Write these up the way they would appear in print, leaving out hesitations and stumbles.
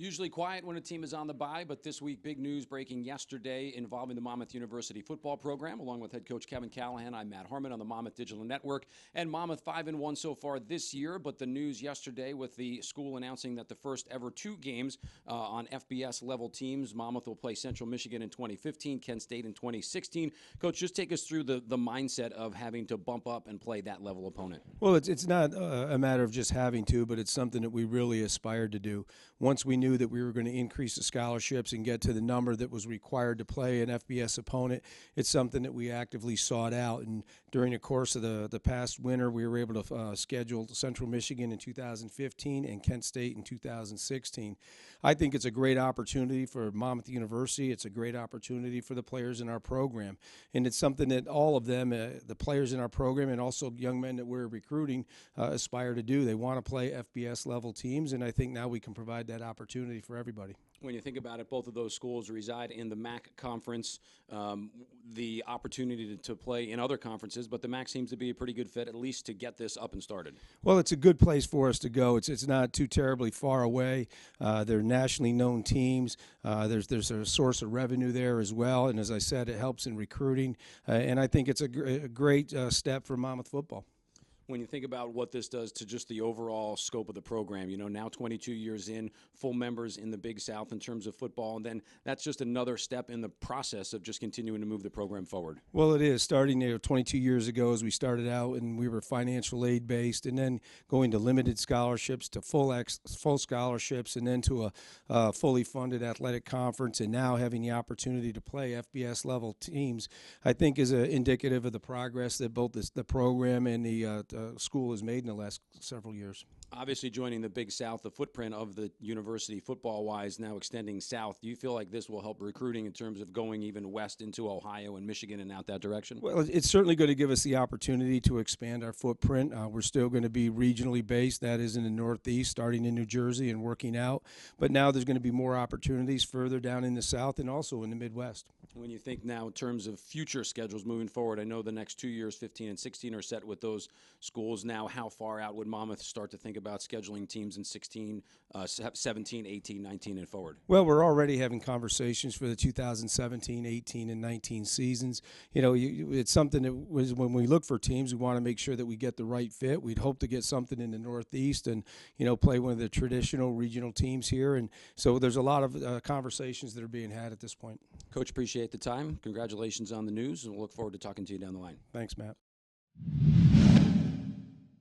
Usually quiet when a team is on the bye, but this week, big news breaking yesterday involving the Monmouth University football program. Along with head coach Kevin Callahan, I'm Matt Harmon on the Monmouth Digital Network. And Monmouth 5-1 so far this year, but the news yesterday with the school announcing that the first ever two games on FBS level teams, Monmouth will play Central Michigan in 2015, Kent State in 2016. Coach, just take us through the mindset of having to bump up and play that level opponent. Well, it's not a matter of just having to, but it's something that we really aspired to do. Once we knew that we were going to increase the scholarships and get to the number that was required to play an FBS opponent, it's something that we actively sought out. And during the course of the past winter, we were able to schedule Central Michigan in 2015 and Kent State in 2016. I think it's a great opportunity for Monmouth University. It's a great opportunity for the players in our program. And it's something that all of them, the players in our program and also young men that we're recruiting, aspire to do. They want to play FBS level teams, and I think now we can provide that opportunity for everybody. When you think about it, both of those schools reside in the MAC conference, the opportunity to play in other conferences, but the MAC seems to be a pretty good fit, at least to get this up and started. Well, it's a good place for us to go. It's not too terribly far away. They're nationally known teams. There's a source of revenue there as well, and as I said, it helps in recruiting, and I think it's a great step for Monmouth football. When you think about what this does to just the overall scope of the program, now 22 years in, full members in the Big South in terms of football, and then that's just another step in the process of just continuing to move the program forward. Well, it is. Starting 22 years ago as we started out, and we were financial aid based, and then going to limited scholarships to full scholarships, and then to a fully funded athletic conference, and now having the opportunity to play FBS level teams, I think is indicative of the progress that both the program and the school has made in the last several years. Obviously, joining the Big South, the footprint of the university football-wise now extending south, do you feel like this will help recruiting in terms of going even west into Ohio and Michigan and out that direction? Well, it's certainly going to give us the opportunity to expand our footprint. We're still going to be regionally based. That is in the Northeast, starting in New Jersey and working out. But now there's going to be more opportunities further down in the South and also in the Midwest. When you think now in terms of future schedules moving forward, I know the next 2 years, 15 and 16, are set with those schools. Now, how far out would Monmouth start to think about scheduling teams in 16, 17, 18, 19, and forward? Well, we're already having conversations for the 2017, 18, and 19 seasons. It's something that was, when we look for teams, we want to make sure that we get the right fit. We'd hope to get something in the Northeast and, play one of the traditional regional teams here. And so there's a lot of conversations that are being had at this point. Coach, appreciate the time. Congratulations on the news, and we'll look forward to talking to you down the line. Thanks, Matt.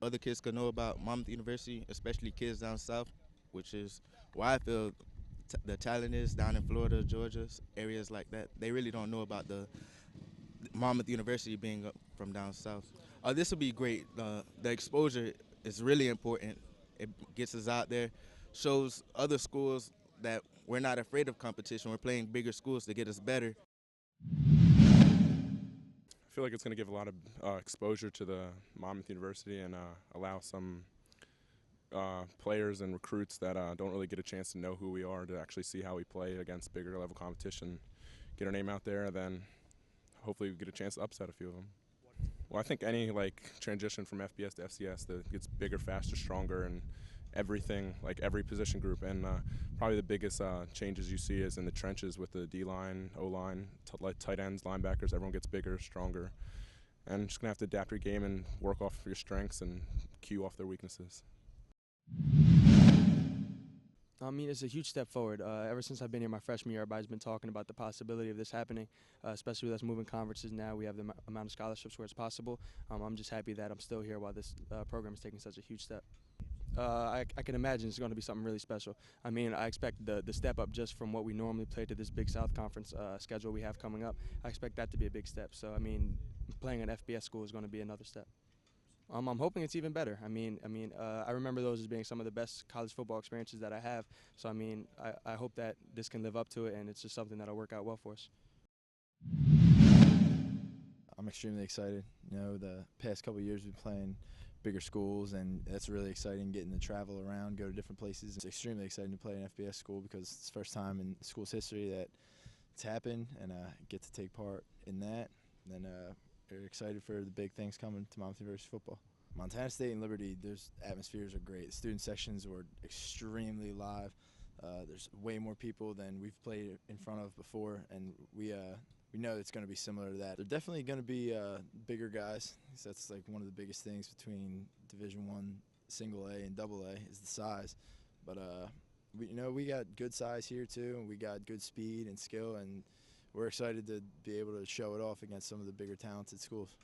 Other kids could know about Monmouth University, especially kids down south, which is why I feel the talent is down in Florida, Georgia, areas like that. They really don't know about the Monmouth University being from down south. This will be great. The exposure is really important. It gets us out there, shows other schools that we're not afraid of competition. We're playing bigger schools to get us better. I feel like it's going to give a lot of exposure to the Monmouth University and allow some players and recruits that don't really get a chance to know who we are to actually see how we play against bigger level competition, get our name out there, and then hopefully we get a chance to upset a few of them. Well, I think any transition from FBS to FCS that gets bigger, faster, stronger, and everything, every position group, and probably the biggest changes you see is in the trenches with the D-line, O-line, tight ends, linebackers. Everyone gets bigger, stronger, and just going to have to adapt your game and work off your strengths and cue off their weaknesses. I mean, it's a huge step forward. Ever since I've been here my freshman year, everybody's been talking about the possibility of this happening, especially with us moving conferences now. We have the amount of scholarships where it's possible. I'm just happy that I'm still here while this program is taking such a huge step. I can imagine it's going to be something really special. I mean, I expect the step up just from what we normally play to this Big South Conference schedule we have coming up. I expect that to be a big step. So, I mean, playing an FBS school is going to be another step. I'm hoping it's even better. I remember those as being some of the best college football experiences that I have. So, I mean, I hope that this can live up to it, and it's just something that'll work out well for us. I'm extremely excited. The past couple of years we've been playing bigger schools, and that's really exciting, getting to travel around, go to different places. It's extremely exciting to play an FBS school because it's the first time in the school's history that it's happened, and get to take part in that. And then we're excited for the big things coming to Monmouth University football. Montana State and Liberty, their atmospheres are great. The student sections were extremely live. There's way more people than we've played in front of before, and we know it's going to be similar to that. They're definitely going to be bigger guys. So that's like one of the biggest things between Division I, Single A, and Double A is the size. But we got good size here too, and we got good speed and skill, and we're excited to be able to show it off against some of the bigger talented schools.